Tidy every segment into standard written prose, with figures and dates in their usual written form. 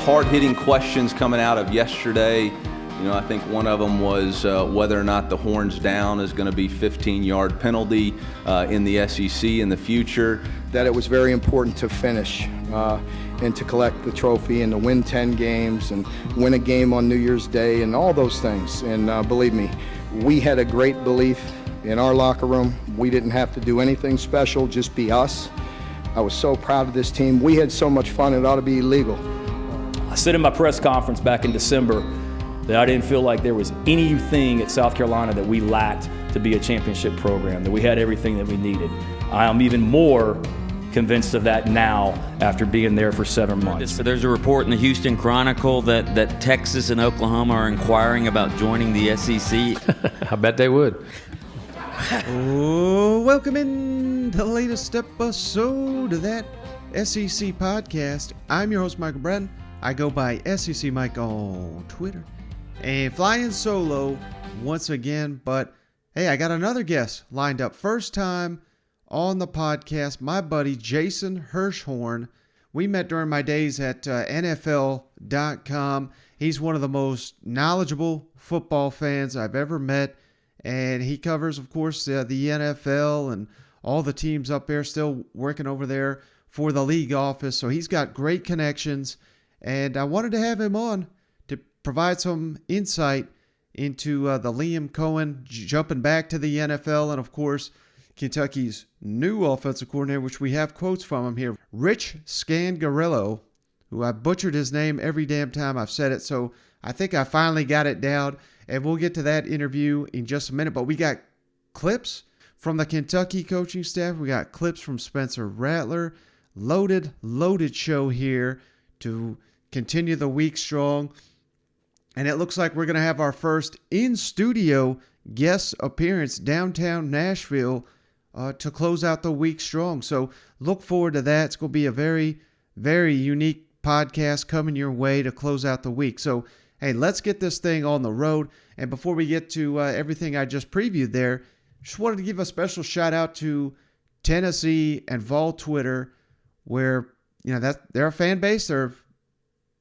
hard-hitting questions coming out of yesterday. I think one of them was whether or not the horns down is going to be 15-yard penalty in the SEC in the future. That it was very important to finish and to collect the trophy and to win 10 games and win a game on New Year's Day and all those things. And believe me, we had a great belief in our locker room. We didn't have to do anything special, just be us. I was so proud of this team. We had so much fun, it ought to be illegal. I said in my press conference back in December that I didn't feel like there was anything at South Carolina that we lacked to be a championship program, that we had everything that we needed. I am even more convinced of that now after being there for 7 months. There's a report in the Houston Chronicle that Texas and Oklahoma are inquiring about joining the SEC. I bet they would. Welcome in to the latest episode of that SEC podcast. I'm your host, Michael Bratton. I go by SEC Mike on Twitter. And flying solo once again, but hey, I got another guest lined up. First time on the podcast, my buddy Jason Hirschhorn. We met during my days at NFL.com. He's one of the most knowledgeable football fans I've ever met. And he covers, of course, the NFL and all the teams up there, still working over there for the league office. So he's got great connections. And I wanted to have him on to provide some insight into the Liam Coen jumping back to the NFL. And, of course, Kentucky's new offensive coordinator, which we have quotes from him here, Rich Scangarello, who I butchered his name every damn time I've said it. So I think I finally got it down. And we'll get to that interview in just a minute. But we got clips from the Kentucky coaching staff. We got clips from Spencer Rattler. Loaded show here to continue the week strong. And it looks like we're going to have our first in-studio guest appearance downtown Nashville to close out the week strong. So look forward to that. It's going to be a very, very unique podcast coming your way to close out the week. So, hey, let's get this thing on the road. And before we get to everything I just previewed there, just wanted to give a special shout out to Tennessee and Vol Twitter, where, that they're a fan base.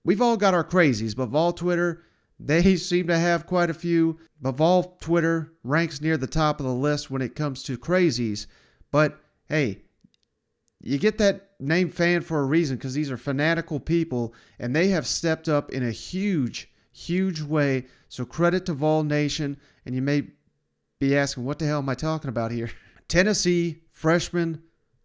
We've all got our crazies, but Vol Twitter, they seem to have quite a few. But Vol Twitter ranks near the top of the list when it comes to crazies. But, hey, you get that name fan for a reason, because these are fanatical people, and they have stepped up in a huge way. So credit to Vol Nation. And you may be asking, what the hell am I talking about here? Tennessee freshman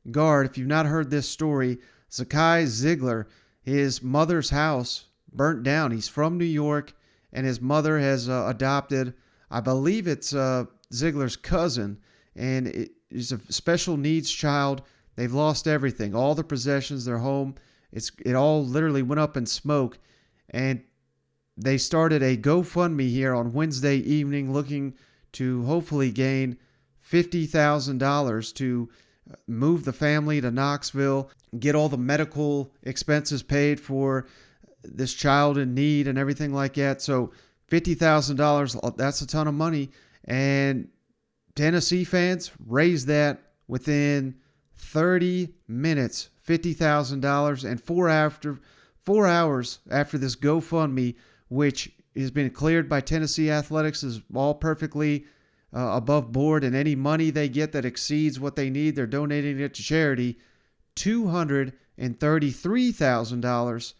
guard, if you've not heard this story, Zakai Zeigler, his mother's house burnt down. He's from New York, and his mother has adopted, I believe it's Ziegler's cousin, and he's a special needs child. They've lost everything, all the possessions, their home. It all literally went up in smoke. And they started a GoFundMe here on Wednesday evening looking to hopefully gain $50,000 to move the family to Knoxville, get all the medical expenses paid for this child in need and everything like that. So $50,000, that's a ton of money. And Tennessee fans raised that within 30 minutes, $50,000. And 4 hours after this GoFundMe, which has been cleared by Tennessee Athletics, is all perfectly above board, and any money they get that exceeds what they need, they're donating it to charity. $233,000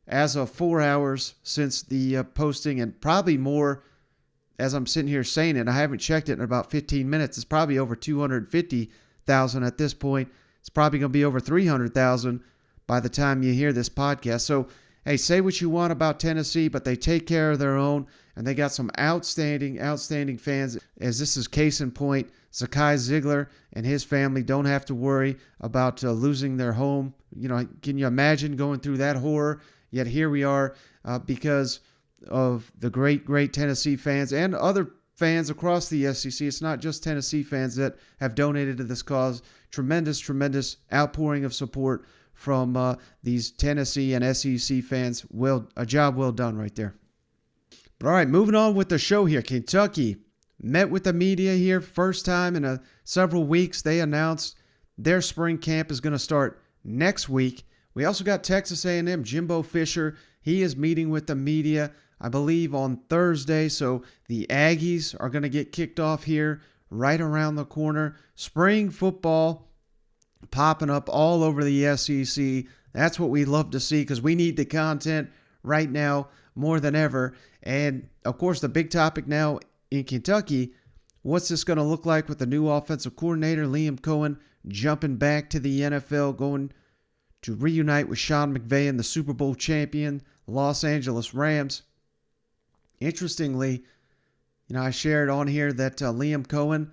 as of 4 hours since the posting, and probably more as I'm sitting here saying it. I haven't checked it in about 15 minutes. It's probably over $250,000 at this point. It's probably going to be over $300,000 by the time you hear this podcast. So, hey, say what you want about Tennessee, but they take care of their own, and they got some outstanding fans. As this is case in point, Zakai Zeigler and his family don't have to worry about losing their home. Can you imagine going through that horror? Yet here we are because of the great Tennessee fans and other fans across the SEC. It's not just Tennessee fans that have donated to this cause. Tremendous outpouring of support from these Tennessee and SEC fans. A job well done right there. But all right, moving on with the show here. Kentucky met with the media here. First time in several weeks. They announced their spring camp is going to start next week. We also got Texas A&M, Jimbo Fisher. He is meeting with the media, I believe, on Thursday. So the Aggies are going to get kicked off here right around the corner. Spring football popping up all over the SEC. That's what we love to see because we need the content right now more than ever. And, of course, the big topic now in Kentucky, what's this going to look like with the new offensive coordinator, Liam Coen, jumping back to the NFL, going to reunite with Sean McVay and the Super Bowl champion Los Angeles Rams. Interestingly, I shared on here that Liam Coen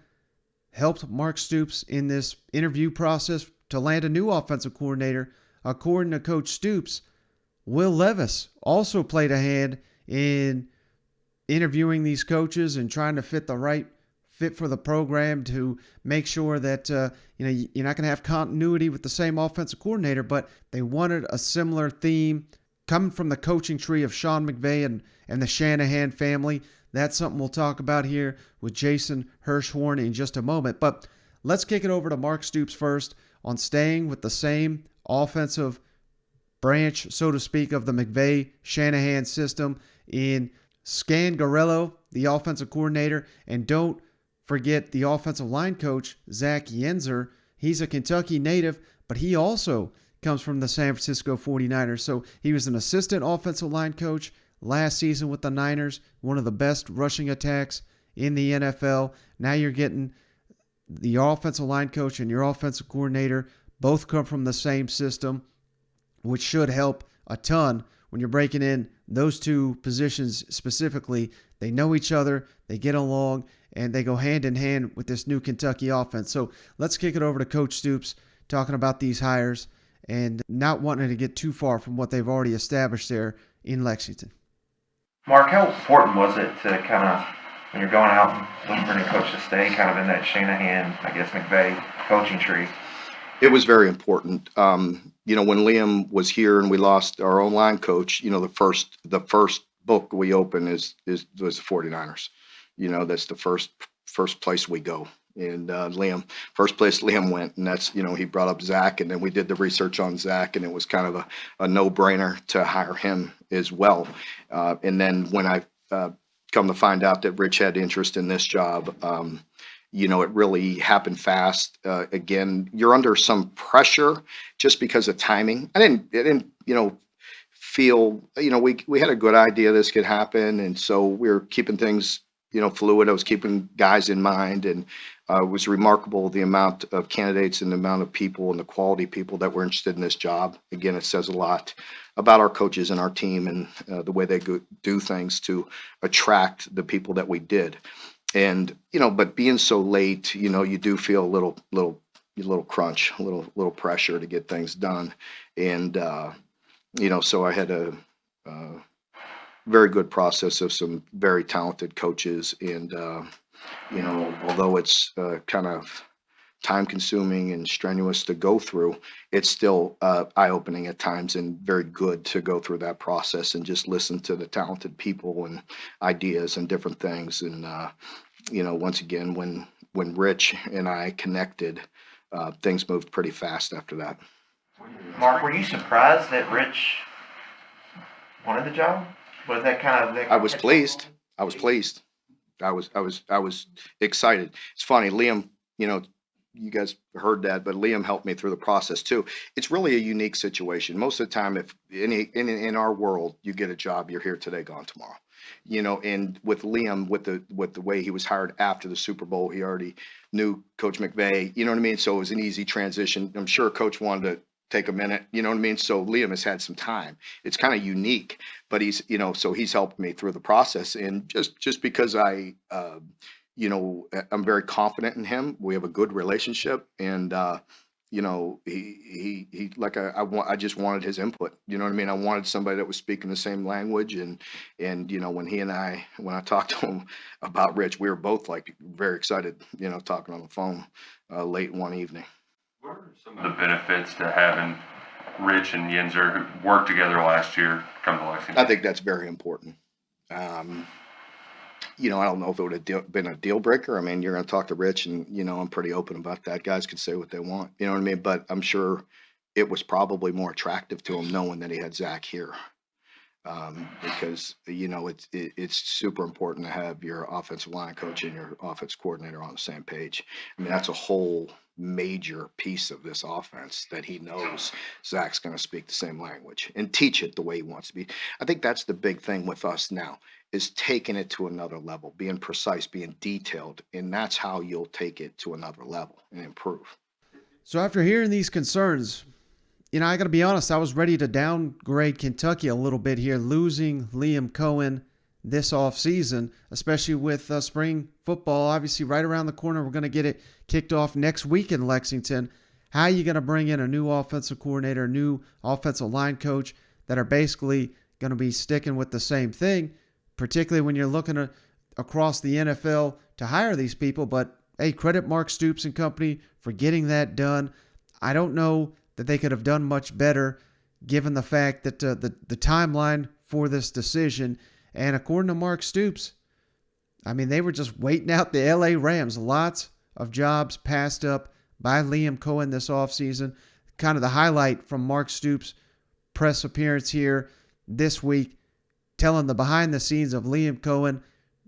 helped Mark Stoops in this interview process to land a new offensive coordinator. According to Coach Stoops, Will Levis also played a hand in interviewing these coaches and trying to fit the right fit for the program to make sure that you're not going to have continuity with the same offensive coordinator, but they wanted a similar theme coming from the coaching tree of Sean McVay and the Shanahan family. That's something we'll talk about here with Jason Hirschhorn in just a moment. But let's kick it over to Mark Stoops first on staying with the same offensive branch, so to speak, of the McVay-Shanahan system in Scangarello, the offensive coordinator, and don't forget the offensive line coach, Zach Yenser. He's a Kentucky native, but he also comes from the San Francisco 49ers. So he was an assistant offensive line coach last season with the Niners, one of the best rushing attacks in the NFL. Now you're getting the offensive line coach and your offensive coordinator both come from the same system, which should help a ton when you're breaking in those two positions specifically. They know each other, they get along, and they go hand in hand with this new Kentucky offense. So let's kick it over to Coach Stoops talking about these hires and not wanting to get too far from what they've already established there in Lexington. Mark, how important was it to kind of, when you're going out and looking for a new coach, to stay kind of in that Shanahan, I guess, McVay coaching tree? It was very important. When Liam was here and we lost our own line coach, the first book we open was the 49ers. That's the first place we go. And first place Liam went, and that's, he brought up Zach, and then we did the research on Zach, and it was kind of a no-brainer to hire him as well. And then when I come to find out that Rich had interest in this job, it really happened fast. Again, you're under some pressure just because of timing. I didn't feel, we had a good idea this could happen, and so we were keeping things, fluid. I was keeping guys in mind, and it was remarkable the amount of candidates and the amount of people and the quality people that were interested in this job. Again, it says a lot about our coaches and our team and the way they do things to attract the people that we did. And, but being so late, you do feel a little crunch, a little pressure to get things done. And, so I had a very good process of some very talented coaches. And, although it's kind of time consuming and strenuous to go through, it's still eye-opening at times and very good to go through that process and just listen to the talented people and ideas and different things. And, once again, when Rich and I connected, things moved pretty fast after that. Mark, were you surprised that Rich wanted the job? Was that kind of? I was pleased. I was excited. It's funny, Liam, you guys heard that, but Liam helped me through the process too. It's really a unique situation. Most of the time, if in our world, you get a job, you're here today, gone tomorrow. And with Liam, with the way he was hired after the Super Bowl, he already knew Coach McVay, you know what I mean? So it was an easy transition. I'm sure Coach wanted to take a minute, you know what I mean? So Liam has had some time. It's kind of unique, but he's, so he's helped me through the process. And just because I'm very confident in him, we have a good relationship, and he like I just wanted his input. You know what I mean? I wanted somebody that was speaking the same language, and when I talked to him about Rich, we were both like very excited, talking on the phone late one evening. What are some of the benefits to having Rich and Yenser, who worked together last year, come to Lexington? I think that's very important. I don't know if it would have been a deal breaker. I mean, you're going to talk to Rich, and, I'm pretty open about that. Guys can say what they want, you know what I mean? But I'm sure it was probably more attractive to him knowing that he had Zach here. because it's super important to have your offensive line coach and your offense coordinator on the same page. I mean, that's a whole major piece of this offense that he knows Zach's going to speak the same language and teach it the way he wants to be. I think that's the big thing with us now, is taking it to another level, being precise, being detailed, and that's how you'll take it to another level and improve. So after hearing these concerns, I got to be honest, I was ready to downgrade Kentucky a little bit here, losing Liam Coen this offseason, especially with spring football obviously right around the corner. We're going to get it kicked off next week in Lexington. How are you going to bring in a new offensive coordinator, new offensive line coach that are basically going to be sticking with the same thing, particularly when you're looking across the NFL to hire these people? But, hey, credit Mark Stoops and company for getting that done. I don't know that they could have done much better given the fact that the timeline for this decision. And according to Mark Stoops, I mean, they were just waiting out the LA Rams. Lots of jobs passed up by Liam Coen this offseason. Kind of the highlight from Mark Stoops' press appearance here this week, telling the behind the scenes of Liam Coen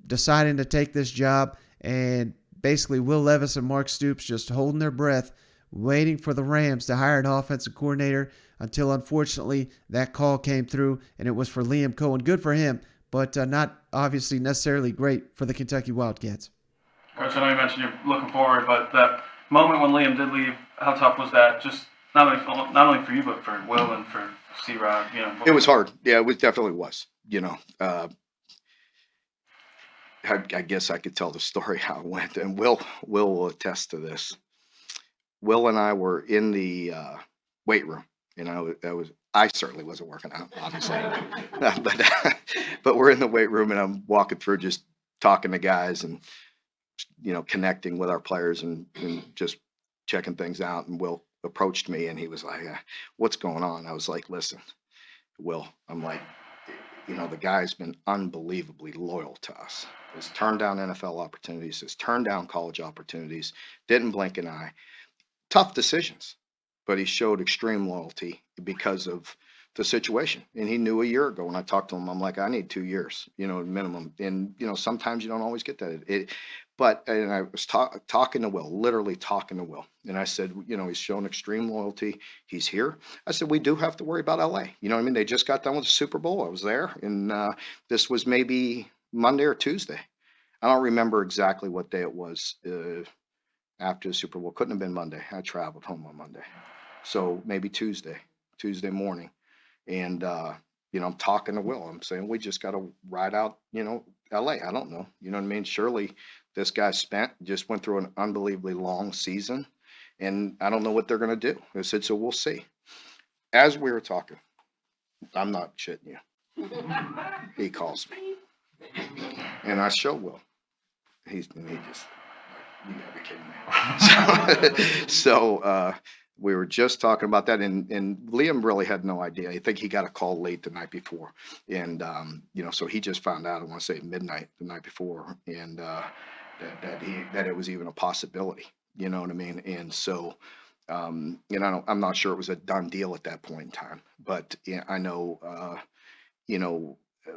deciding to take this job, and basically Will Levis and Mark Stoops just holding their breath, waiting for the Rams to hire an offensive coordinator until, unfortunately, that call came through, and it was for Liam Coen. Good for him, but not obviously necessarily great for the Kentucky Wildcats. Coach, I know you mentioned you're looking forward, but that moment when Liam did leave, how tough was that? Just not only for you, but for Will and for C-Rod. It was hard. Yeah, it definitely was. I guess I could tell the story how it went, and Will will attest to this. Will and I were in the weight room. I certainly wasn't working out, obviously, but we're in the weight room, and I'm walking through, just talking to guys, and connecting with our players, and just checking things out. And Will approached me, and he was like, "What's going on?" I was like, "Listen, Will," I'm like, the guy's been unbelievably loyal to us. Has turned down NFL opportunities, has turned down college opportunities, didn't blink an eye. Tough decisions, but he showed extreme loyalty because of the situation. And he knew a year ago when I talked to him, I'm like, I need 2 years, minimum. And, sometimes you don't always get that. And I was talking to Will, literally talking to Will. And I said, he's shown extreme loyalty. He's here. I said, we do have to worry about LA. They just got done with the Super Bowl. I was there. And this was maybe Monday or Tuesday. I don't remember exactly what day it was. After the Super Bowl. Couldn't have been Monday. I traveled home on Monday. So maybe Tuesday morning. And, I'm talking to Will. I'm saying, we just got to ride out, LA. I don't know. You know what I mean? Surely this guy just went through an unbelievably long season, and I don't know what they're going to do. I said, so we'll see. As we were talking, I'm not shitting you. He calls me. And I show Will. He just, you gotta be kidding me. So we were just talking about that, and Liam really had no idea. I think he got a call late the night before, and so he just found out, I want to say midnight the night before, and that it was even a possibility. You know what I mean? And so I'm not sure it was a done deal at that point in time, but I know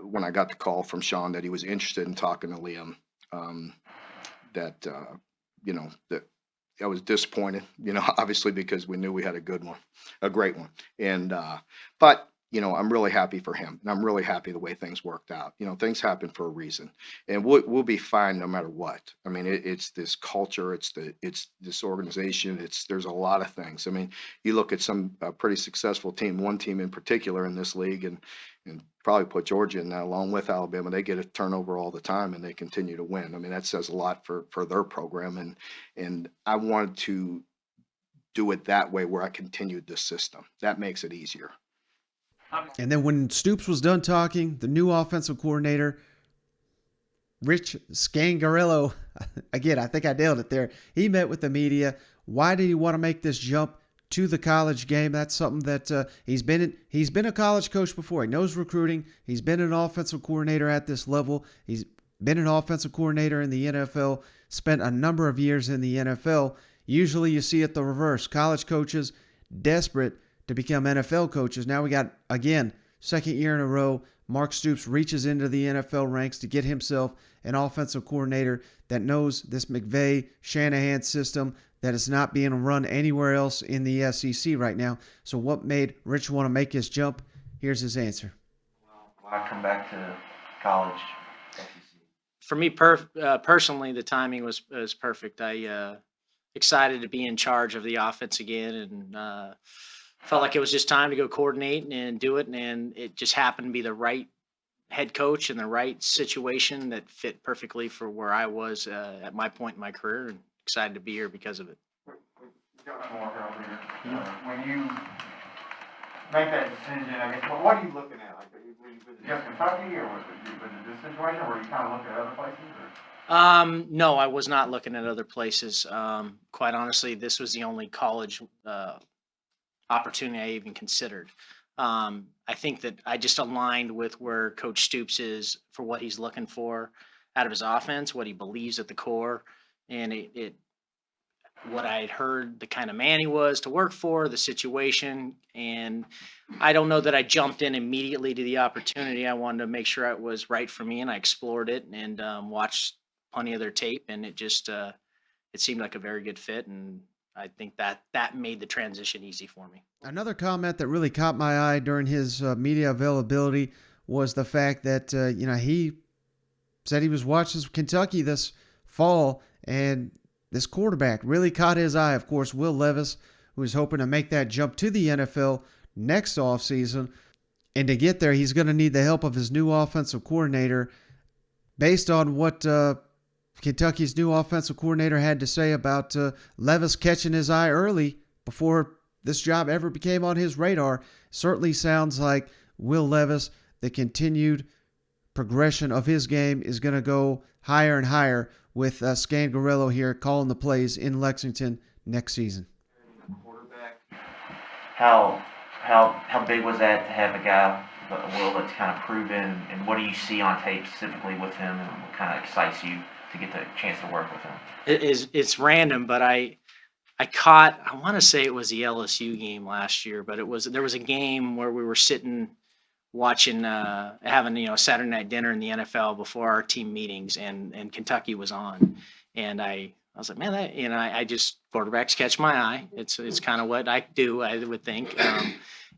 when I got the call from Sean that he was interested in talking to Liam, that I was disappointed, obviously, because we knew we had a great one. And, but, I'm really happy for him, and I'm really happy the way things worked out. Things happen for a reason, and we'll be fine no matter what. I mean, it's this culture, it's this organization, there's a lot of things. I mean, you look at some pretty successful team, one team in particular in this league, and probably put Georgia in that along with Alabama. They get a turnover all the time, and they continue to win. I mean, that says a lot for their program, and I wanted to do it that way where I continued this system. That makes it easier. And then when Stoops was done talking, the new offensive coordinator, Rich Scangarello, again, I think I nailed it there. He met with the media. Why did he want to make this jump to the college game? That's something that he's been a college coach before. He knows recruiting. He's been an offensive coordinator at this level. He's been an offensive coordinator in the NFL, spent a number of years in the NFL. Usually you see it the reverse. College coaches desperate to become NFL coaches. Now we got, again, second year in a row, Mark Stoops reaches into the NFL ranks to get himself an offensive coordinator that knows this McVay-Shanahan system that is not being run anywhere else in the SEC right now. So what made Rich want to make his jump? Here's his answer. Why come back to college? For me personally, the timing was perfect. I excited to be in charge of the offense again, and felt like it was just time to go coordinate and do it. And it just happened to be the right head coach and the right situation that fit perfectly for where I was at my point in my career, and excited to be here because of it. When you make that decision, I guess, what are you looking at? Like, were you just Kentucky, or was it this situation, or were you kind of looking at other places? Or? No, I was not looking at other places. Quite honestly, this was the only college opportunity I even considered. I think that I just aligned with where Coach Stoops is for what he's looking for out of his offense, what he believes at the core, and what I had heard, the kind of man he was to work for, the situation. And I don't know that I jumped in immediately to the opportunity. I wanted to make sure it was right for me, and I explored it and watched plenty of their tape, and it just it seemed like a very good fit, and I think that made the transition easy for me. Another comment that really caught my eye during his media availability was the fact that he said he was watching Kentucky this fall, and this quarterback really caught his eye. Of course, Will Levis, who is hoping to make that jump to the NFL next offseason. And to get there, he's going to need the help of his new offensive coordinator. Based on what Kentucky's new offensive coordinator had to say about Levis catching his eye early before this job ever became on his radar, certainly sounds like Will Levis, the continued progression of his game is going to go higher and higher with Scangarello here calling the plays in Lexington next season. How big was that to have a guy, Will, that's kind of proven, and what do you see on tape specifically with him, and what kind of excites you to get the chance to work with him? It's random, but I caught, I want to say it was the LSU game last year, but there was a game where we were sitting watching, having Saturday night dinner in the NFL before our team meetings, and Kentucky was on, and I was like, man, I just, quarterbacks catch my eye. It's kind of what I do, I would think,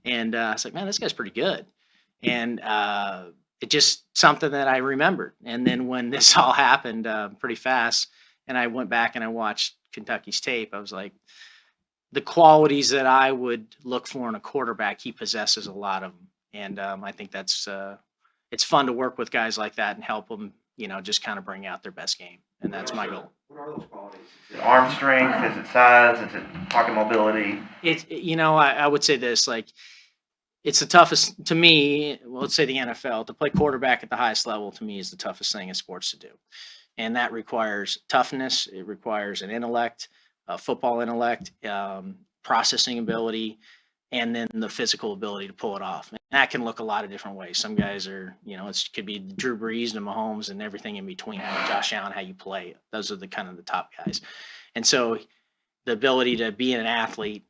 and I was like, man, this guy's pretty good, and it just something that I remembered. And then when this all happened pretty fast, and I went back and I watched Kentucky's tape, I was like, the qualities that I would look for in a quarterback, he possesses a lot of them. And I think that's it's fun to work with guys like that and help them, just kind of bring out their best game. And that's my goal. What are those qualities? Is it arm strength? Is it size? Is it pocket mobility? I would say this, like, it's the toughest to me. Well, let's say the NFL, to play quarterback at the highest level, to me, is the toughest thing in sports to do. And that requires toughness. It requires an intellect, football intellect, processing ability, and then the physical ability to pull it off. And that can look a lot of different ways. Some guys are, it could be Drew Brees and Mahomes and everything in between, Josh Allen, how you play. Those are the kind of the top guys. And so the ability to be an athlete,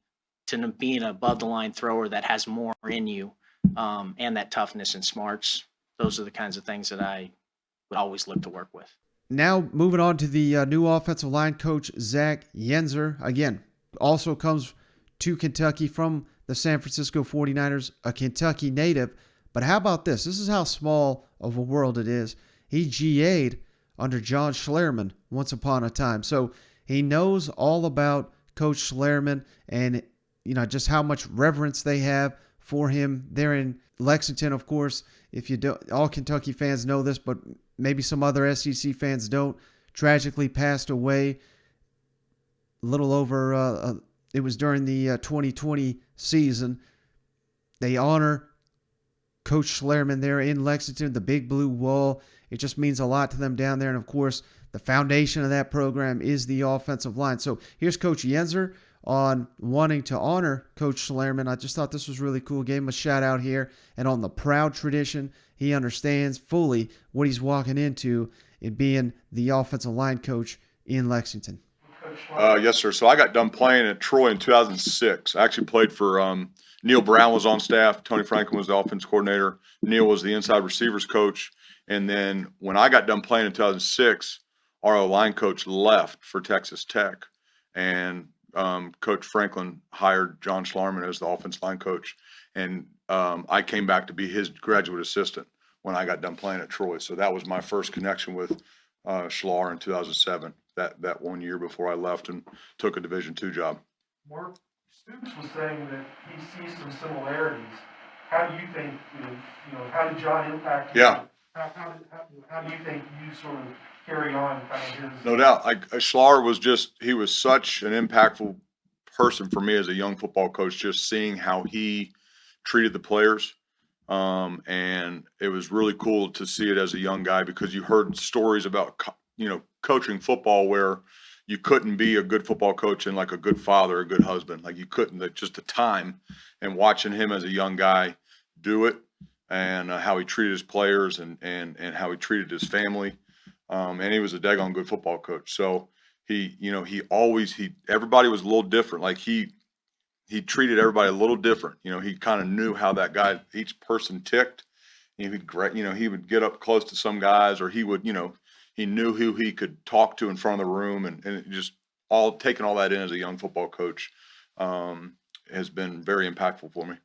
to be an above the line thrower that has more in you, and that toughness and smarts, those are the kinds of things that I would always look to work with. Now moving on to the new offensive line coach, Zach Yenser. Again, also comes to Kentucky from the San Francisco 49ers, a Kentucky native. But how about this? This is how small of a world it is. He GA'd under John Schlarmman once upon a time. So he knows all about Coach Schlarmman and, just how much reverence they have for him there in Lexington. Of course, if you don't, all Kentucky fans know this, but maybe some other SEC fans don't. Tragically passed away a little over, it was during the 2020 season. They honor Coach Schlarmman there in Lexington, the Big Blue Wall. It just means a lot to them down there. And, of course, the foundation of that program is the offensive line. So here's Coach Yenser on wanting to honor Coach Schlarmman. I just thought this was really cool. Gave him a shout out here. And on the proud tradition, he understands fully what he's walking into in being the offensive line coach in Lexington. Yes, sir. So I got done playing at Troy in 2006. I actually played for Neil Brown was on staff. Tony Franklin was the offense coordinator. Neil was the inside receivers coach. And then when I got done playing in 2006, our O-line coach left for Texas Tech. And Coach Franklin hired John Schlarmman as the offensive line coach. And I came back to be his graduate assistant when I got done playing at Troy. So that was my first connection with Schlar in 2007, that 1 year before I left and took a Division II job. Mark, Stoops was saying that he sees some similarities. How do you think, how did John impact you? Yeah. How do you think you sort of carry on kind of his? No doubt. Schlar he was such an impactful person for me as a young football coach, just seeing how he treated the players. And it was really cool to see it as a young guy, because you heard stories about, coaching football where you couldn't be a good football coach and like a good father, a good husband. Like you couldn't, just the time, and watching him as a young guy do it, and how he treated his players and how he treated his family. And he was a daggone good football coach. So everybody was a little different. Like he treated everybody a little different. He kind of knew how that guy, each person ticked. He would get up close to some guys, or he would, he knew who he could talk to in front of the room, and just taking all that in as a young football coach has been very impactful for me.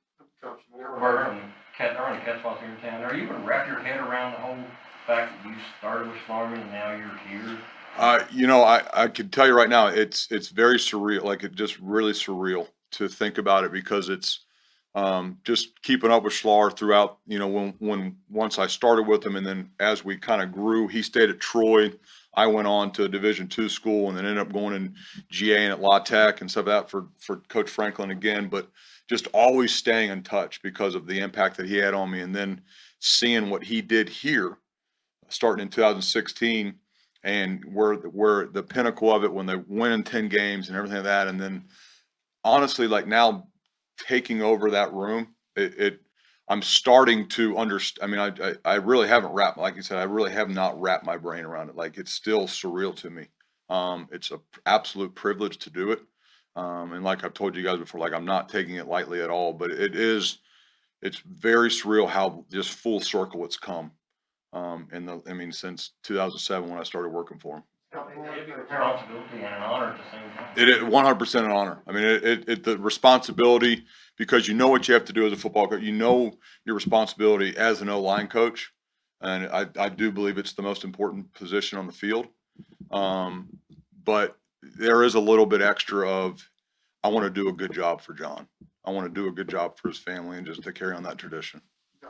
Coach, running catchballs here in town. Are you able to wrap your head around the whole fact that you started with Schlarmman and now you're here? I can tell you right now, it's very surreal. Like, it's just really surreal to think about it, because it's just keeping up with Schlar throughout, once I started with him, and then as we kind of grew, he stayed at Troy. I went on to a Division II school, and then ended up going in GA and at La Tech and stuff like that for Coach Franklin again. But just always staying in touch because of the impact that he had on me, and then seeing what he did here, starting in 2016, and where the pinnacle of it, when they win in 10 games and everything like that. And then honestly, like now taking over that room, I'm starting to understand. I mean, I really haven't wrapped, like you said, I really have not wrapped my brain around it. Like, it's still surreal to me. It's an absolute privilege to do it. And like I've told you guys before, like, I'm not taking it lightly at all, but it's very surreal how just full circle it's come. Since 2007 when I started working for him. It's a responsibility and an honor at the same time. It is 100% an honor. I mean, the responsibility, because you know what you have to do as a football coach. You know your responsibility as an O-line coach, and I do believe it's the most important position on the field. But there is a little bit extra of, I want to do a good job for John. I want to do a good job for his family, and just to carry on that tradition.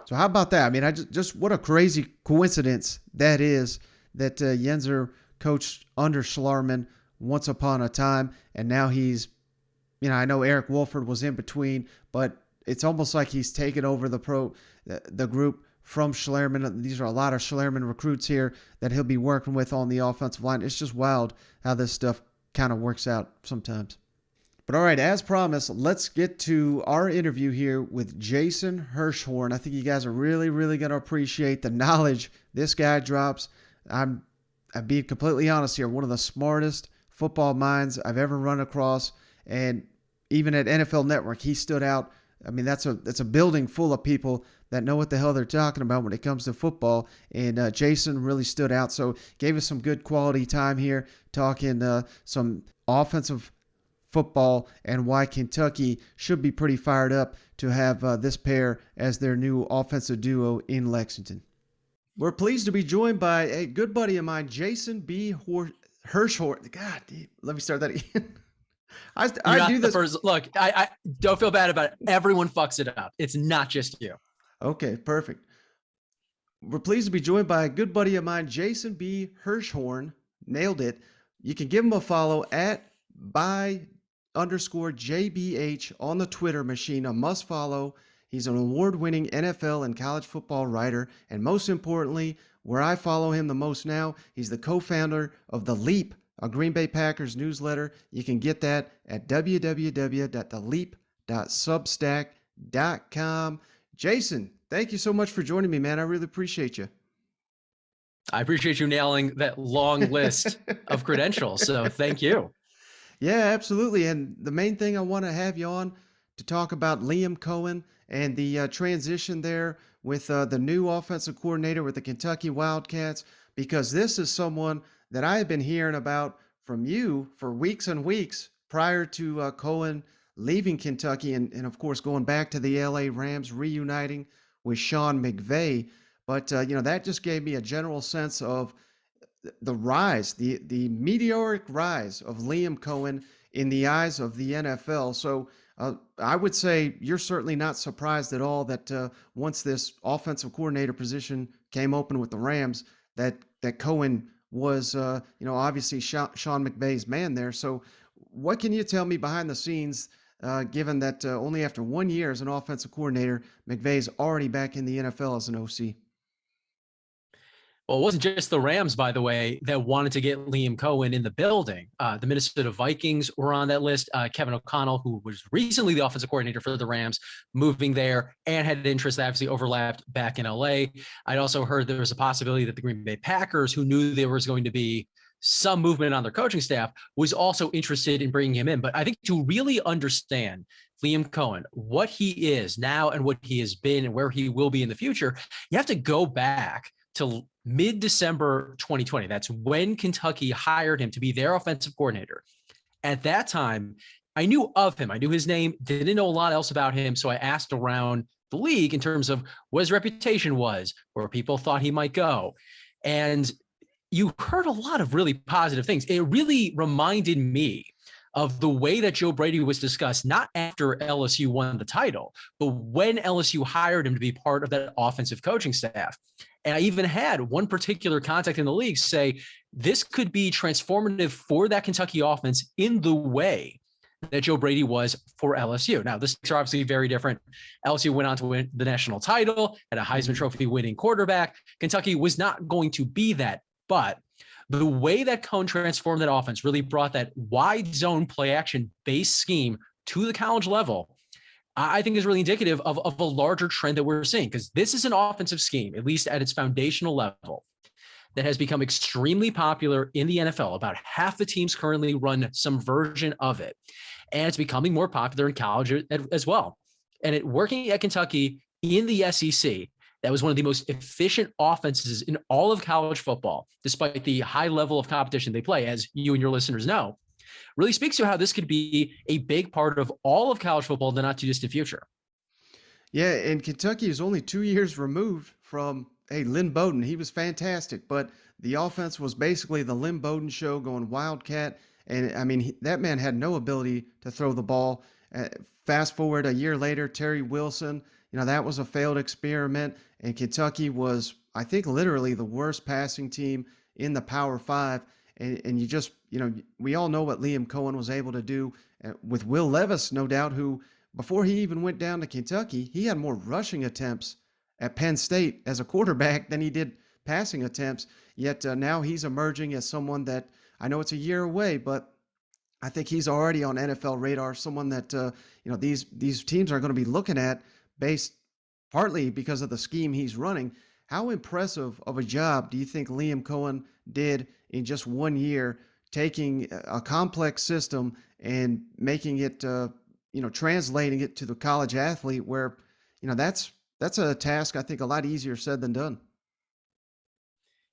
So how about that? I mean, just what a crazy coincidence that is, that Yenser coached under Schlarmman once upon a time, and now he's, I know Eric Wolford was in between, but it's almost like he's taken over the group from Schlarmman. These are a lot of Schlarmman recruits here that he'll be working with on the offensive line. It's just wild how this stuff kind of works out sometimes. But all right, as promised, let's get to our interview here with Jason Hirschhorn. I think you guys are really, really going to appreciate the knowledge this guy drops. I'm being completely honest here. One of the smartest football minds I've ever run across. And even at NFL Network, he stood out. I mean, that's a building full of people that know what the hell they're talking about when it comes to football. And Jason really stood out. So gave us some good quality time here talking some offensive football and why Kentucky should be pretty fired up to have this pair as their new offensive duo in Lexington. We're pleased to be joined by a good buddy of mine, Jason B. Hirschhorn. God, let me start that again. I do this. Look, I don't feel bad about it. Everyone fucks it up. It's not just you. Okay, perfect. We're pleased to be joined by a good buddy of mine, Jason B. Hirschhorn. Nailed it. You can give him a follow at @_JBH on the Twitter machine. A must follow. He's an award-winning NFL and college football writer. And most importantly, where I follow him the most now, he's the co-founder of The Leap, a Green Bay Packers newsletter. You can get that at www.theleap.substack.com. Jason, thank you so much for joining me, man. I really appreciate you. I appreciate you nailing that long list of credentials. So thank you. Yeah, absolutely. And the main thing I want to have you on to talk about Liam Coen and the transition there with the new offensive coordinator with the Kentucky Wildcats, because this is someone that I have been hearing about from you for weeks and weeks prior to Coen leaving Kentucky and, of course, going back to the LA Rams, reuniting with Sean McVay. But, that just gave me a general sense of the rise, the meteoric rise of Liam Coen in the eyes of the NFL. So I would say you're certainly not surprised at all that once this offensive coordinator position came open with the Rams, that Coen was, obviously Sean McVay's man there. So what can you tell me behind the scenes, given that only after 1 year as an offensive coordinator, McVay's already back in the NFL as an OC? Well, it wasn't just the Rams, by the way, that wanted to get Liam Coen in the building. The Minnesota Vikings were on that list. Kevin O'Connell, who was recently the offensive coordinator for the Rams, moving there and had an interest that obviously overlapped back in LA. I'd also heard there was a possibility that the Green Bay Packers, who knew there was going to be some movement on their coaching staff, was also interested in bringing him in. But I think to really understand Liam Coen, what he is now and what he has been and where he will be in the future, you have to go back to mid-December 2020. That's when Kentucky hired him to be their offensive coordinator. At that time, I knew of him. I knew his name, didn't know a lot else about him. So I asked around the league in terms of what his reputation was, where people thought he might go. And you heard a lot of really positive things. It really reminded me of the way that Joe Brady was discussed, not after LSU won the title, but when LSU hired him to be part of that offensive coaching staff. And I even had one particular contact in the league say, this could be transformative for that Kentucky offense in the way that Joe Brady was for LSU. Now, this is obviously very different. LSU went on to win the national title, had a Heisman Trophy winning quarterback. Kentucky was not going to be that, but the way that Coen transformed that offense really brought that wide zone play action based scheme to the college level, I think is really indicative of a larger trend that we're seeing, because this is an offensive scheme, at least at its foundational level, that has become extremely popular in the NFL. About half the teams currently run some version of it, and it's becoming more popular in college as well. And it working at Kentucky in the SEC, that was one of the most efficient offenses in all of college football, despite the high level of competition they play, as you and your listeners know, really speaks to how this could be a big part of all of college football in the not too distant future. Yeah, and Kentucky is only 2 years removed from, Lynn Bowden. He was fantastic, but the offense was basically the Lynn Bowden show going Wildcat. And, I mean, that man had no ability to throw the ball. Fast forward a year later, Terry Wilson, that was a failed experiment. And Kentucky was, I think, literally the worst passing team in the Power Five. And you just, we all know what Liam Coen was able to do with Will Levis, no doubt, who, before he even went down to Kentucky, he had more rushing attempts at Penn State as a quarterback than he did passing attempts. Yet now he's emerging as someone that, I know it's a year away, but I think he's already on NFL radar, someone that, these teams are going to be looking at based partly because of the scheme he's running. How impressive of a job do you think Liam Coen did in just 1 year, taking a complex system and making it, translating it to the college athlete where, that's a task I think a lot easier said than done.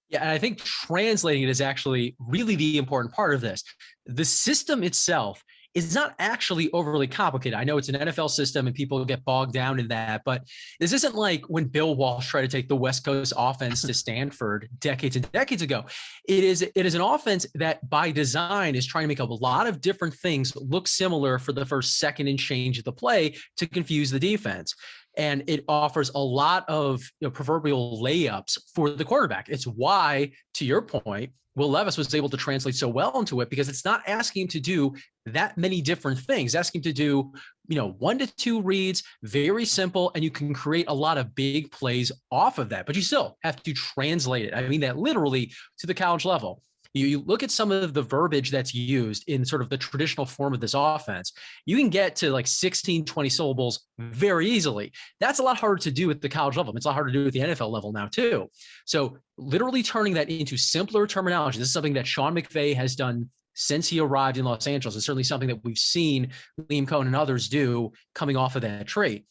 Yeah, and I think translating it is actually really the important part of this. The system itself is not actually overly complicated. I know it's an NFL system and people get bogged down in that, but this isn't like when Bill Walsh tried to take the West Coast offense to Stanford decades and decades ago. It is an offense that by design is trying to make a lot of different things look similar for the first second and change of the play to confuse the defense. And it offers a lot of proverbial layups for the quarterback. It's why, to your point, Will Levis was able to translate so well into it, because it's not asking him to do that many different things. Asking him to do, 1 to 2 reads, very simple, and you can create a lot of big plays off of that. But you still have to translate it. I mean that literally to the college level. You look at some of the verbiage that's used in sort of the traditional form of this offense, you can get to like 16, 20 syllables very easily. That's a lot harder to do at the college level. It's a lot harder to do at the NFL level now too. So literally turning that into simpler terminology. This is something that Sean McVay has done since he arrived in Los Angeles. It's certainly something that we've seen Liam Coen and others do coming off of that trait.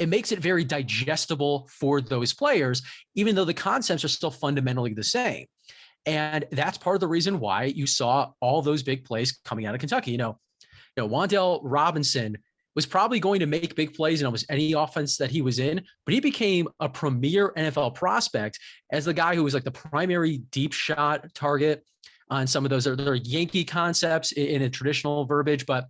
It makes it very digestible for those players, even though the concepts are still fundamentally the same. And that's part of the reason why you saw all those big plays coming out of Kentucky. Wan'Dale Robinson was probably going to make big plays in almost any offense that he was in, but he became a premier NFL prospect as the guy who was like the primary deep shot target on some of those. They're Yankee concepts in a traditional verbiage, but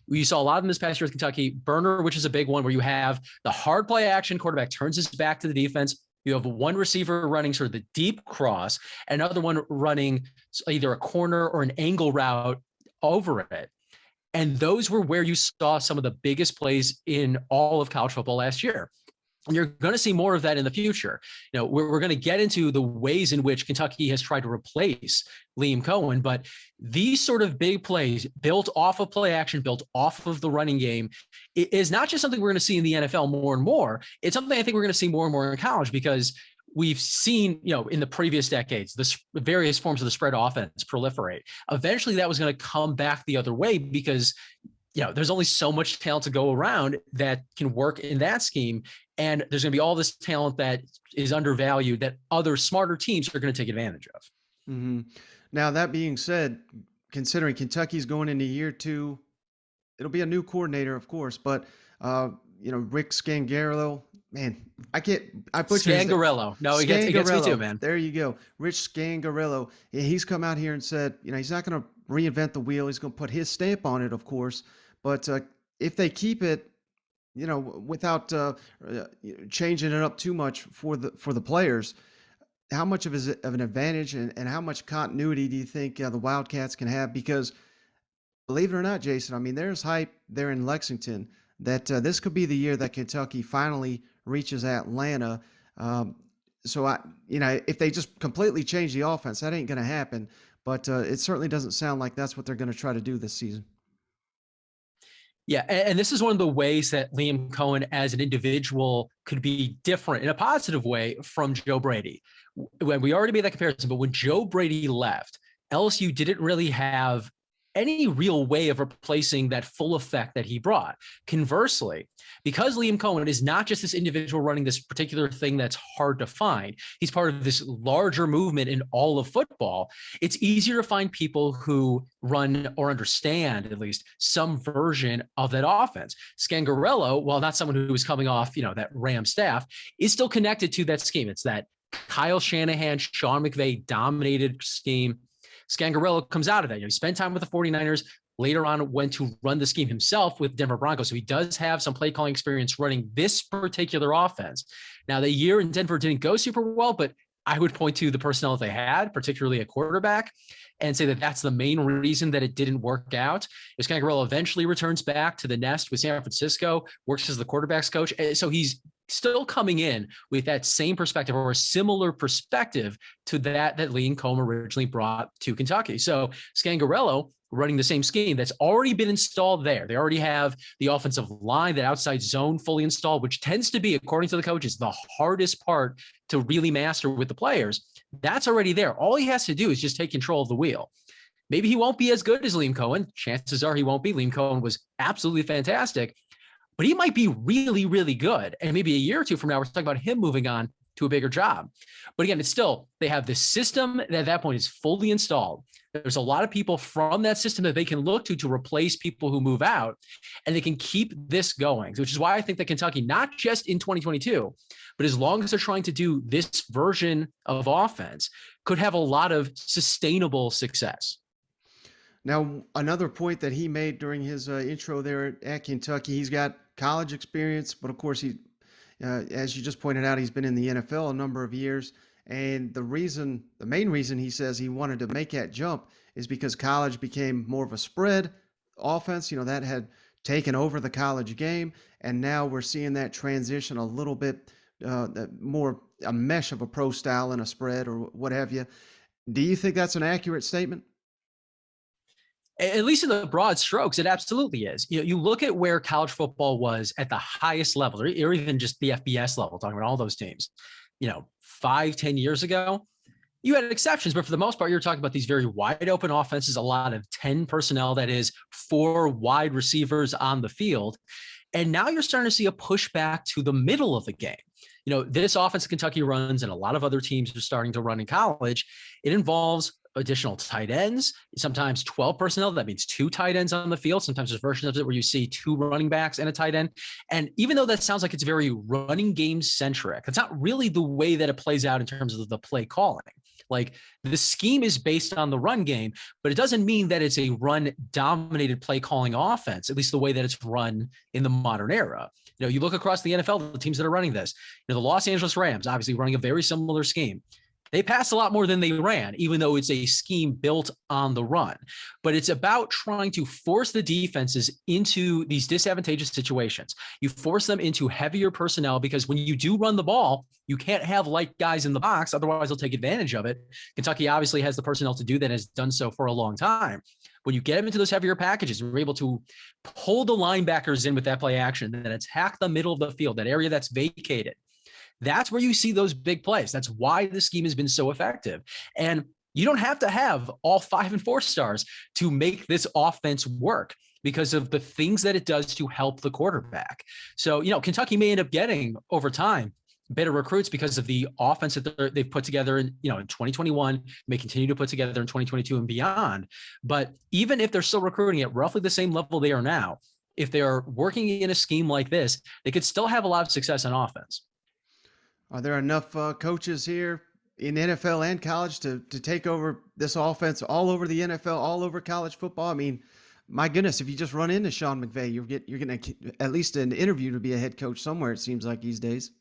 you saw a lot of them this past year with Kentucky. Burner, which is a big one, where you have the hard play action quarterback turns his back to the defense. You have one receiver running sort of the deep cross, another one running either a corner or an angle route over it. And those were where you saw some of the biggest plays in all of college football last year. And you're going to see more of that in the future. We're going to get into the ways in which Kentucky has tried to replace Liam Coen, but these sort of big plays built off of play action, built off of the running game, is not just something we're going to see in the NFL more and more. It's something I think we're going to see more and more in college, because we've seen, in the previous decades, the various forms of the spread offense proliferate. Eventually that was going to come back the other way, because there's only so much talent to go around that can work in that scheme. And there's going to be all this talent that is undervalued that other smarter teams are going to take advantage of. Mm-hmm. Now, that being said, considering Kentucky's going into year 2, it'll be a new coordinator, of course, but, Rick Scangarello, man, I put Scangarello. No, he gets me too, man. There you go. Rich Scangarello. He's come out here and said, he's not going to reinvent the wheel. He's going to put his stamp on it, of course. But if they keep it, without changing it up too much for the players, how much of an advantage and how much continuity do you think the Wildcats can have? Because believe it or not, Jason, there's hype there in Lexington that this could be the year that Kentucky finally reaches Atlanta. So if they just completely change the offense, that ain't going to happen. But it certainly doesn't sound like that's what they're going to try to do this season. Yeah, and this is one of the ways that Liam Coen as an individual could be different in a positive way from Joe Brady. When we already made that comparison, but when Joe Brady left, LSU didn't really have any real way of replacing that full effect that he brought. Conversely, because Liam Coen is not just this individual running this particular thing that's hard to find, he's part of this larger movement in all of football. It's easier to find people who run or understand at least some version of that offense. Scangarello, while not someone who was coming off, that Ram staff, is still connected to that scheme. It's that Kyle Shanahan, Sean McVay dominated scheme. Scangarello comes out of that. He spent time with the 49ers, later on went to run the scheme himself with Denver Broncos. So he does have some play calling experience running this particular offense. Now, the year in Denver didn't go super well, but I would point to the personnel that they had, particularly a quarterback, and say that that's the main reason that it didn't work out. Scangarello eventually returns back to the nest with San Francisco, works as the quarterback's coach. So he's still coming in with that same perspective, or a similar perspective to that Liam Coen originally brought to Kentucky. So Scangarello running the same scheme that's already been installed there. They already have the offensive line, that outside zone fully installed, which tends to be, according to the coaches, the hardest part to really master with the players. That's already there. All he has to do is just take control of the wheel. Maybe he won't be as good as Liam Coen. Chances are he won't be. Liam Coen was absolutely fantastic, but he might be really, really good. And maybe a year or two from now, we're talking about him moving on to a bigger job. But again, it's still, they have this system that at that point is fully installed. There's a lot of people from that system that they can look to replace people who move out, and they can keep this going, which is why I think that Kentucky, not just in 2022, but as long as they're trying to do this version of offense, could have a lot of sustainable success. Now, another point that he made during his intro there at Kentucky, he's got college experience, but of course, he, as you just pointed out, he's been in the NFL a number of years. And the main reason he says he wanted to make that jump is because college became more of a spread offense, that had taken over the college game. And now we're seeing that transition a little bit more a mesh of a pro style and a spread or what have you. Do you think that's an accurate statement? At least in the broad strokes, it absolutely is. You look at where college football was at the highest level, or even just the FBS level, talking about all those teams, 5-10 years ago, You had exceptions, but for the most part, you're talking about these very wide open offenses, a lot of 10 personnel, that is 4 wide receivers on the field. And now you're starting to see a pushback to the middle of the game. This offense Kentucky runs and a lot of other teams are starting to run in college. It involves additional tight ends, sometimes 12 personnel. That means 2 tight ends on the field. Sometimes there's versions of it where you see 2 running backs and a tight end. And even though that sounds like it's very running game centric, it's not really the way that it plays out in terms of the play calling. Like, the scheme is based on the run game, but it doesn't mean that it's a run dominated play calling offense, at least the way that it's run in the modern era. You look across the NFL, the teams that are running this, the Los Angeles Rams, obviously running a very similar scheme. They pass a lot more than they ran, even though it's a scheme built on the run. But it's about trying to force the defenses into these disadvantageous situations. You force them into heavier personnel, because when you do run the ball, you can't have light guys in the box. Otherwise, they'll take advantage of it. Kentucky obviously has the personnel to do that, has done so for a long time. When you get them into those heavier packages, we're able to pull the linebackers in with that play action, then attack the middle of the field, that area that's vacated. That's where you see those big plays. That's why the scheme has been so effective. And you don't have to have all 5 and 4 stars to make this offense work, because of the things that it does to help the quarterback. So, Kentucky may end up getting over time better recruits because of the offense that they've put together in 2021, may continue to put together in 2022 and beyond. But even if they're still recruiting at roughly the same level they are now, if they are working in a scheme like this, they could still have a lot of success on offense. Are there enough coaches here in NFL and college to take over this offense all over the NFL, all over college football? I mean, my goodness, if you just run into Sean McVay, you're going to at least an interview to be a head coach somewhere, it seems like these days.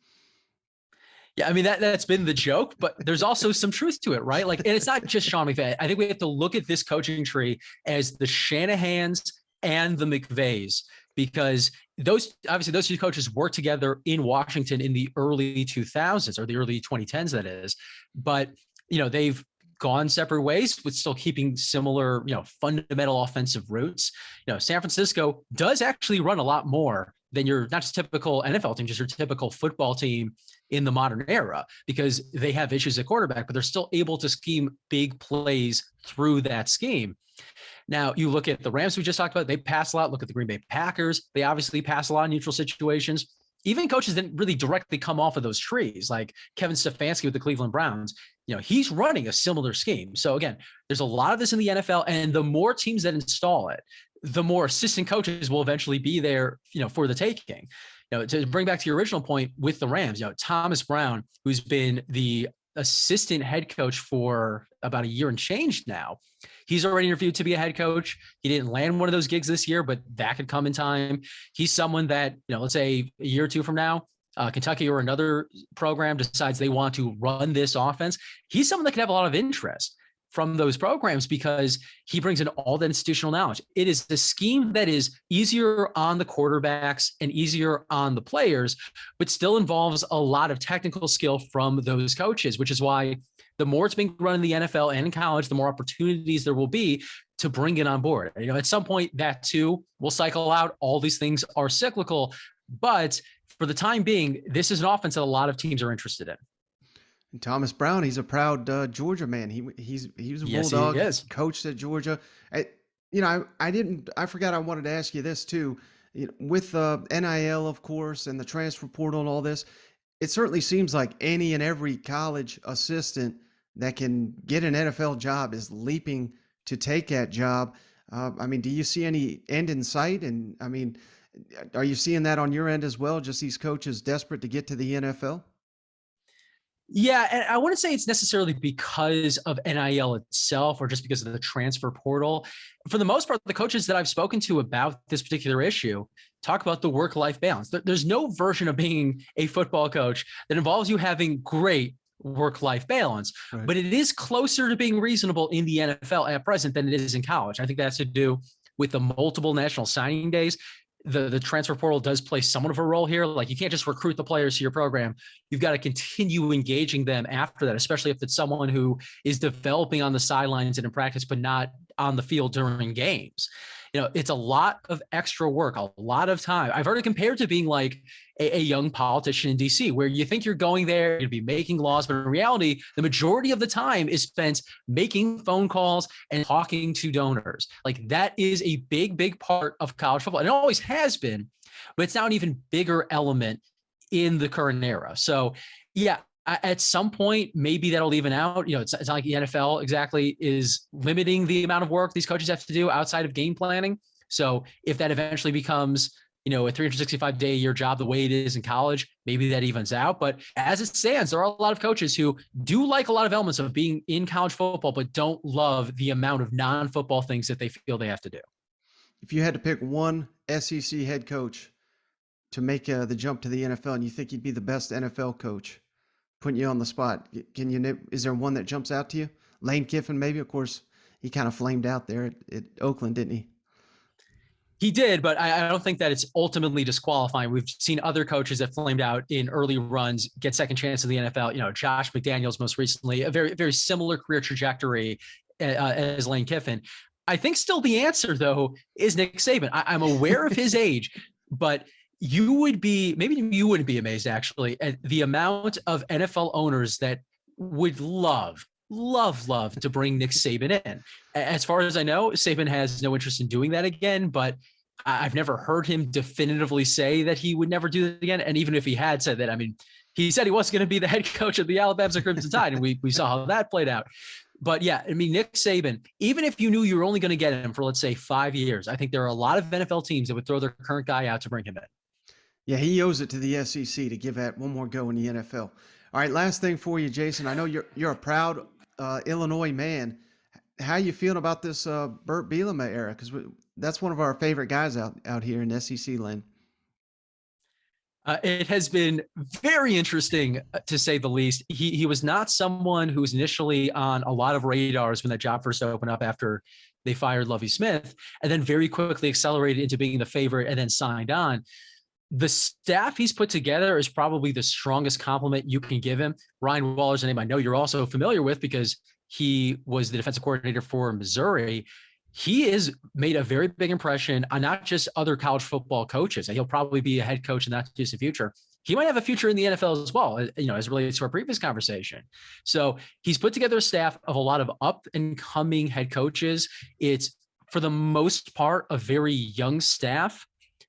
Yeah, I mean, that's been the joke, but there's also some truth to it, right? Like, and it's not just Sean McVay. I think we have to look at this coaching tree as the Shanahans and the McVays, because those 2 coaches worked together in Washington in the early 2000s, or the early 2010s, that is. But, they've gone separate ways with still keeping similar, fundamental offensive roots. San Francisco does actually run a lot more than your, not just typical NFL team, just your typical football team in the modern era, because they have issues at quarterback, but they're still able to scheme big plays through that scheme. Now, you look at the Rams we just talked about, they pass a lot. Look at the Green Bay Packers. They obviously pass a lot in neutral situations. Even coaches didn't really directly come off of those trees, like Kevin Stefanski with the Cleveland Browns. He's running a similar scheme. So again, there's a lot of this in the NFL, and the more teams that install it, the more assistant coaches will eventually be there, for the taking. To bring back to your original point with the Rams, Thomas Brown, who's been the assistant head coach for about a year and change now, he's already interviewed to be a head coach. He didn't land one of those gigs this year, but that could come in time. He's someone that, let's say a year or 2 from now, Kentucky or another program decides they want to run this offense. He's someone that can have a lot of interest from those programs, because he brings in all the institutional knowledge. It is the scheme that is easier on the quarterbacks and easier on the players, but still involves a lot of technical skill from those coaches, which is why the more it's being run in the NFL and in college, the more opportunities there will be to bring it on board. At some point that too will cycle out. All these things are cyclical, but for the time being, this is an offense that a lot of teams are interested in. And Thomas Brown, he's a proud Georgia man. He was a Bulldog, coached at Georgia. I forgot I wanted to ask you this too. With NIL, of course, and the transfer portal and all this, it certainly seems like any and every college assistant that can get an NFL job is leaping to take that job. Do you see any end in sight? And are you seeing that on your end as well? Just these coaches desperate to get to the NFL? Yeah, and I wouldn't say it's necessarily because of NIL itself or just because of the transfer portal. For the most part, the coaches that I've spoken to about this particular issue talk about the work-life balance. There's no version of being a football coach that involves you having great work-life balance, right, but it is closer to being reasonable in the NFL at present than it is in college. I think that has to do with the multiple national signing days. The transfer portal does play somewhat of a role here. Like, you can't just recruit the players to your program. You've got to continue engaging them after that, especially if it's someone who is developing on the sidelines and in practice, but not on the field during games. It's a lot of extra work, a lot of time. I've heard it compared to being like a young politician in DC, where you think you're going there, you're going to be making laws, but in reality, the majority of the time is spent making phone calls and talking to donors. Like, that is a big, big part of college football. And it always has been, but it's now an even bigger element in the current era. So yeah, at some point, maybe that'll even out. It's not like the NFL exactly is limiting the amount of work these coaches have to do outside of game planning. So if that eventually becomes, a 365-day-a-year job the way it is in college, maybe that evens out. But as it stands, there are a lot of coaches who do like a lot of elements of being in college football, but don't love the amount of non-football things that they feel they have to do. If you had to pick one SEC head coach to make the jump to the NFL, and you think he'd be the best NFL coach, putting you on the spot, is there one that jumps out to you? Lane Kiffin, maybe? Of course, he kind of flamed out there at Oakland, didn't he? He did, but I don't think that it's ultimately disqualifying. We've seen other coaches that flamed out in early runs get second chance in the NFL. Josh McDaniels most recently, a very, very similar career trajectory as Lane Kiffin. I think still the answer, though, is Nick Saban. I'm aware of his age, but you wouldn't be amazed, actually, at the amount of NFL owners that would love to bring Nick Saban in. As far as I know, Saban has no interest in doing that again, but I've never heard him definitively say that he would never do that again. And even if he had said that, he said he was going to be the head coach of the Alabama Crimson Tide, and we saw how that played out. But yeah, Nick Saban, even if you knew you were only going to get him for, let's say, 5 years, I think there are a lot of NFL teams that would throw their current guy out to bring him in. Yeah, he owes it to the SEC to give that one more go in the NFL. All right, last thing for you, Jason. I know you're a proud Illinois man. How you feeling about this Burt Bielema era? Because that's one of our favorite guys out here in SEC land. It has been very interesting, to say the least. He was not someone who was initially on a lot of radars when that job first opened up after they fired Lovie Smith, and then very quickly accelerated into being the favorite and then signed on. The staff he's put together is probably the strongest compliment you can give him. Ryan Waller's a name I know you're also familiar with because he was the defensive coordinator for Missouri. He has made a very big impression on not just other college football coaches. He'll probably be a head coach in the not too distant future. He might have a future in the NFL as well, as it relates to our previous conversation. So he's put together a staff of a lot of up and coming head coaches. It's, for the most part, a very young staff.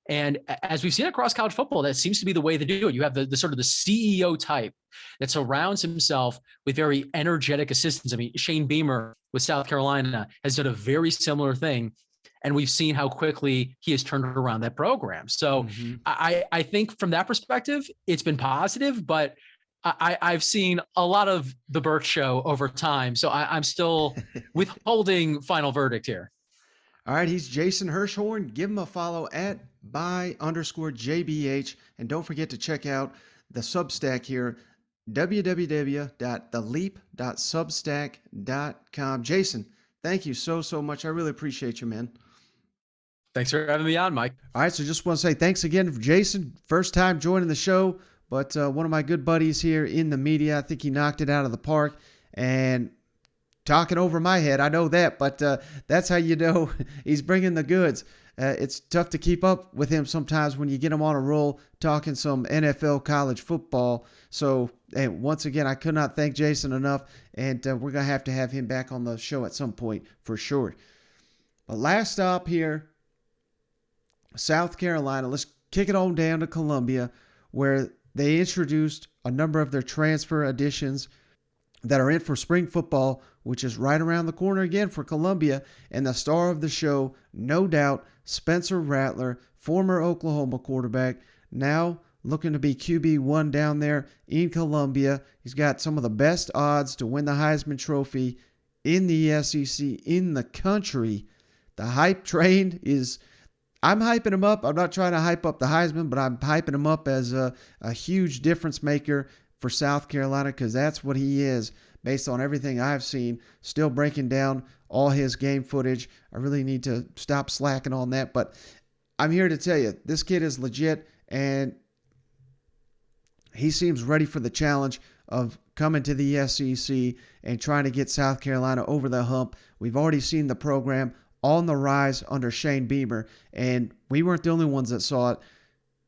And as we've seen across college football, that seems to be the way to do it. You have the sort of the CEO type that surrounds himself with very energetic assistants. Shane Beamer with South Carolina has done a very similar thing. And we've seen how quickly he has turned around that program. So I think from that perspective, it's been positive, but I've seen a lot of the Burt show over time. So I'm still withholding final verdict here. All right, he's Jason Hirschhorn. Give him a follow at @by_JBH. And don't forget to check out the Substack here, www.theleap.substack.com. Jason, thank you so much. I really appreciate you, man. Thanks for having me on, Mike. All right, so just want to say thanks again for Jason. First time joining the show, but one of my good buddies here in the media. I think he knocked it out of the park. And talking over my head, I know that, but that's how you know he's bringing the goods. It's tough to keep up with him sometimes when you get him on a roll talking some NFL college football. So, once again, I could not thank Jason enough, and we're going to have him back on the show at some point for sure. But last stop here, South Carolina. Let's kick it on down to Columbia, where they introduced a number of their transfer additions that are in for spring football, which is right around the corner again for Columbia. And the star of the show, no doubt, Spencer Rattler, former Oklahoma quarterback, now looking to be QB1 down there in Columbia. He's got some of the best odds to win the Heisman Trophy in the SEC, in the country. The hype train is, I'm hyping him up. I'm not trying to hype up the Heisman, but I'm hyping him up as a huge difference maker for South Carolina, because that's what he is based on everything I've seen. Still breaking down all his game footage. I really need to stop slacking on that, but I'm here to tell you, this kid is legit, and he seems ready for the challenge of coming to the SEC and trying to get South Carolina over the hump. We've already seen the program on the rise under Shane Beamer, and we weren't the only ones that saw it.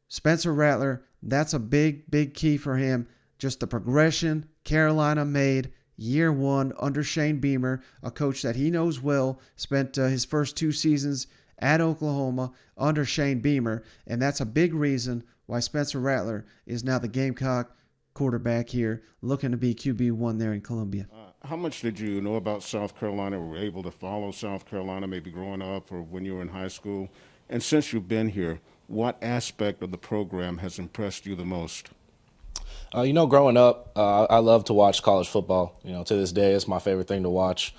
Spencer Rattler, that's a big, big key for him. Just the progression Carolina made year one under Shane Beamer, a coach that he knows well, spent his first 2 seasons at Oklahoma under Shane Beamer, and that's a big reason why Spencer Rattler is now the Gamecock quarterback here, looking to be QB1 there in Columbia. How much did you know about South Carolina? Were you able to follow South Carolina maybe growing up or when you were in high school? And since you've been here, what aspect of the program has impressed you the most? Growing up, I love to watch college football. To this day, it's my favorite thing to watch.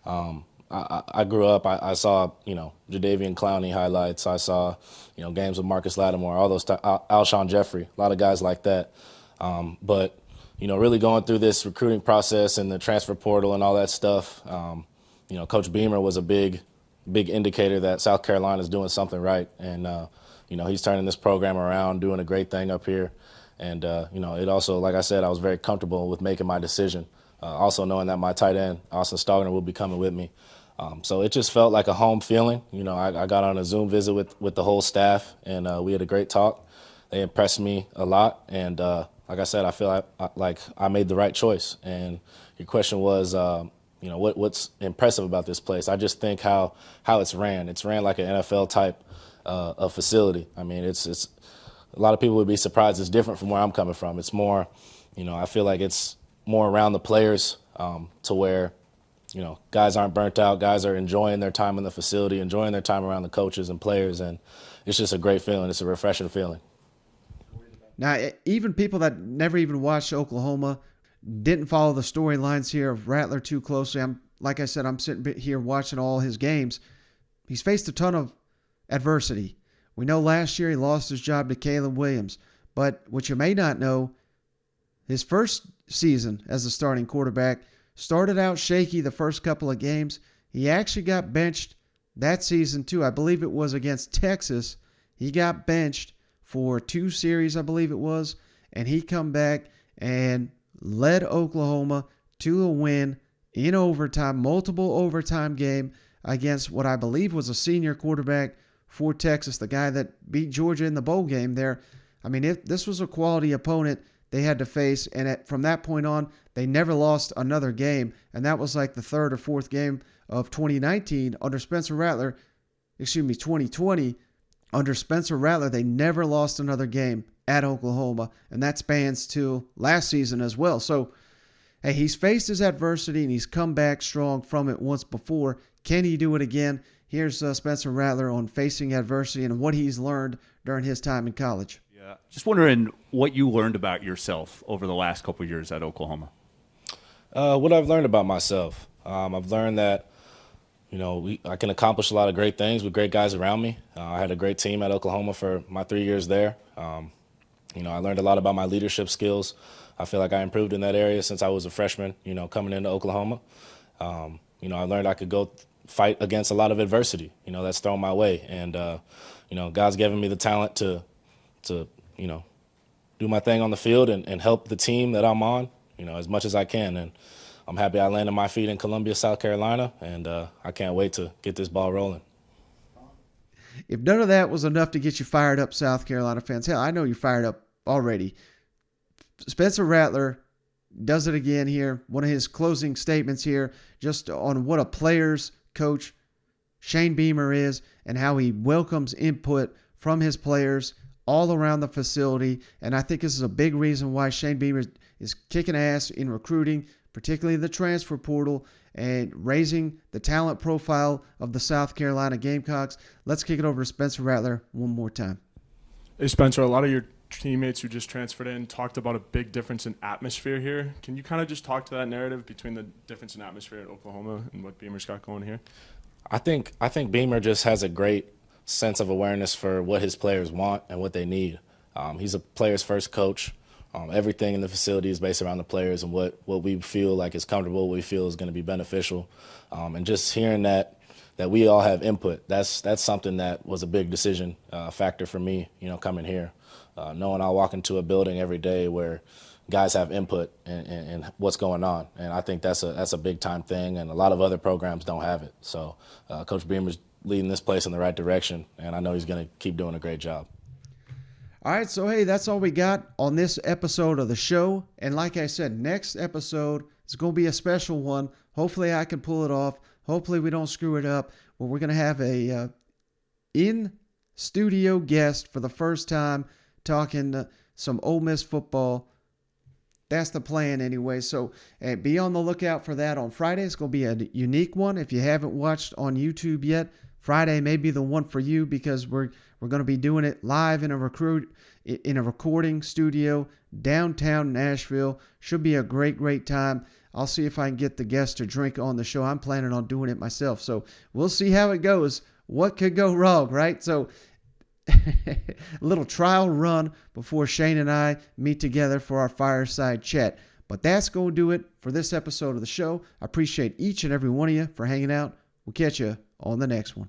I grew up, I saw, Jadeveon Clowney highlights. I saw, games with Marcus Lattimore, all those, Alshon Jeffrey, a lot of guys like that. But really going through this recruiting process and the transfer portal and all that stuff, Coach Beamer was a big indicator that South Carolina is doing something right. And, he's turning this program around, doing a great thing up here. And, it also, like I said, I was very comfortable with making my decision. Also knowing that my tight end, Austin Stogner, will be coming with me. So it just felt like a home feeling. I got on a Zoom visit with the whole staff, and we had a great talk. They impressed me a lot. And like I said, I feel like I made the right choice. And your question was, what's impressive about this place? I just think how it's ran. It's ran like an NFL type of facility. I mean, it's a lot of people would be surprised it's different from where I'm coming from. It's more, I feel like it's more around the players to where, guys aren't burnt out. Guys are enjoying their time in the facility, enjoying their time around the coaches and players. And it's just a great feeling. It's a refreshing feeling. Now, even people that never even watched Oklahoma didn't follow the storylines here of Rattler too closely. Like I said, I'm sitting here watching all his games. He's faced a ton of adversity. We know last year he lost his job to Caleb Williams. But what you may not know, his first season as a starting quarterback started out shaky the first couple of games. He actually got benched that season too. I believe it was against Texas. He got benched for 2 series, I believe it was, and he come back and led Oklahoma to a win in overtime, multiple overtime game against what I believe was a senior quarterback for Texas, the guy that beat Georgia in the bowl game there. I mean, this was a quality opponent they had to face, and from that point on, they never lost another game, and that was like the 3rd or 4th game of 2019 under Spencer Rattler, 2020. Under Spencer Rattler, they never lost another game at Oklahoma, and that spans to last season as well. So, hey, he's faced his adversity, and he's come back strong from it once before. Can he do it again? Here's Spencer Rattler on facing adversity and what he's learned during his time in college. Yeah, just wondering what you learned about yourself over the last couple of years at Oklahoma. What I've learned about myself, I've learned that I can accomplish a lot of great things with great guys around me. I had a great team at Oklahoma for my 3 years there. I learned a lot about my leadership skills. I feel like I improved in that area since I was a freshman, coming into Oklahoma. I learned I could go fight against a lot of adversity, that's thrown my way. And, God's given me the talent to do my thing on the field and help the team that I'm on, as much as I can. And I'm happy I landed my feet in Columbia, South Carolina, and I can't wait to get this ball rolling. If none of that was enough to get you fired up, South Carolina fans, hell, I know you're fired up already. Spencer Rattler does it again here. One of his closing statements here just on what a player's coach Shane Beamer is and how he welcomes input from his players all around the facility. And I think this is a big reason why Shane Beamer is kicking ass in recruiting, particularly the transfer portal, and raising the talent profile of the South Carolina Gamecocks. Let's kick it over to Spencer Rattler one more time. Hey, Spencer, a lot of your teammates who just transferred in talked about a big difference in atmosphere here. Can you kind of just talk to that narrative between the difference in atmosphere at Oklahoma and what Beamer's got going here? I think Beamer just has a great sense of awareness for what his players want and what they need. He's a players first coach. Everything in the facility is based around the players and what we feel like is comfortable, what we feel is going to be beneficial. And just hearing that we all have input, that's something that was a big decision factor for me, coming here. Knowing I walk into a building every day where, guys have input in what's going on. And I think that's a big time thing, and a lot of other programs don't have it. So Coach Beamer's leading this place in the right direction, and I know he's going to keep doing a great job. All right, so hey, that's all we got on this episode of the show. And like I said, next episode is going to be a special one. Hopefully I can pull it off. Hopefully we don't screw it up. Well, we're going to have a in-studio guest for the first time talking some Ole Miss football. That's the plan anyway. So be on the lookout for that on Friday. It's going to be a unique one. If you haven't watched on YouTube yet, Friday may be the one for you, because we're going to be doing it live in a recording studio downtown Nashville. Should be a great time. I'll see if I can get the guests to drink on the show. I'm planning on doing it myself. So we'll see how it goes. What could go wrong, right? So a little trial run before Shane and I meet together for our fireside chat. But that's going to do it for this episode of the show. I appreciate each and every one of you for hanging out. We'll catch you on the next one.